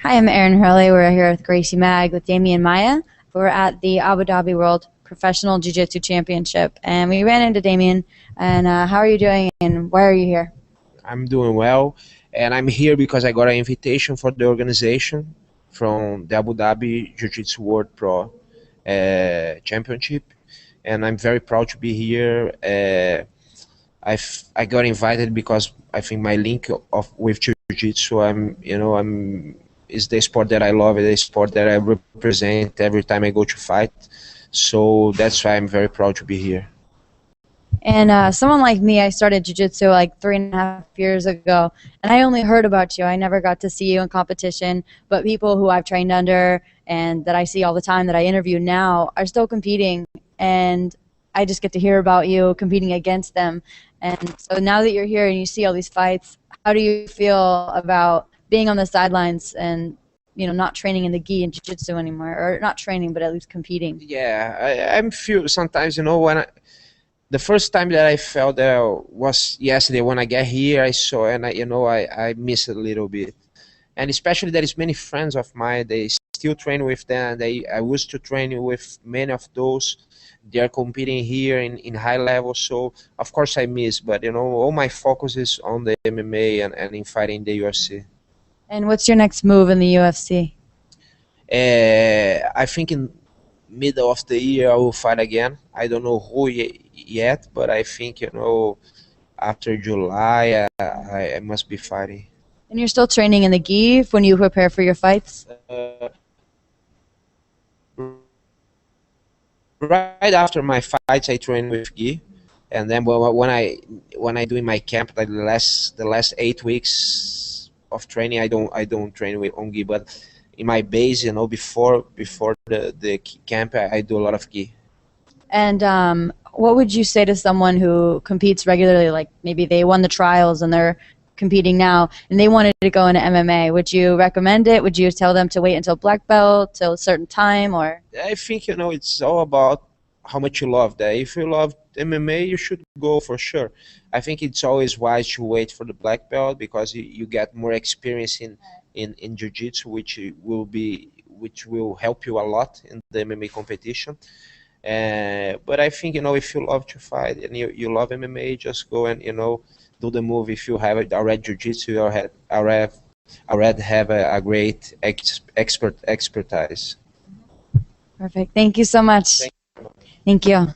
Hi, I'm Erin Hurley. We're here with Gracie Mag with Demian Maia. We're at the Abu Dhabi World Professional Jiu-Jitsu Championship, and we ran into Demian. And how are you doing, and why are you here? I'm doing well, and I'm here because I got an invitation for the organization from the Abu Dhabi Jiu-Jitsu World Pro Championship, and I'm very proud to be here. I got invited because I think my link with Jiu-Jitsu. Is the sport that I love, it's the sport that I represent every time I go to fight. So that's why I'm very proud to be here. And someone like me, I started jiu-jitsu like 3.5 years ago, and I only heard about you. I never got to see you in competition, but people who I've trained under and that I see all the time that I interview now are still competing, and I just get to hear about you competing against them. And so now that you're here and you see all these fights, how do you feel about being on the sidelines and not training in the gi and jiu-jitsu anymore, or not training but at least competing? Yeah, I'm feel sometimes when the first time that I felt that was yesterday when I get here. I saw, and I miss it a little bit, and especially there is many friends of mine. They still train with them. I used to train with many of those. They are competing here in high level, so of course I miss. But all my focus is on the MMA and in fighting the UFC. And what's your next move in the UFC? I think in middle of the year I will fight again. I don't know who yet, but I think after July I must be fighting. And you're still training in the gi when you prepare for your fights? Right after my fights, I train with gi, and then when I do in my camp, like the last 8 weeks of training, I don't train with on gi, but in my base, before the camp, I do a lot of gi. And what would you say to someone who competes regularly, like maybe they won the trials and they're competing now, and they wanted to go into MMA? Would you recommend it? Would you tell them to wait until black belt, till a certain time, or? I think it's all about how much you love that. If you love MMA, you should go for sure. I think it's always wise to wait for the black belt because you get more experience in jiu-jitsu, which will help you a lot in the MMA competition. But I think if you love to fight and you love MMA, just go and do the move. If you have already jiu-jitsu or already have a great expertise. Perfect. Thank you so much. Thank you.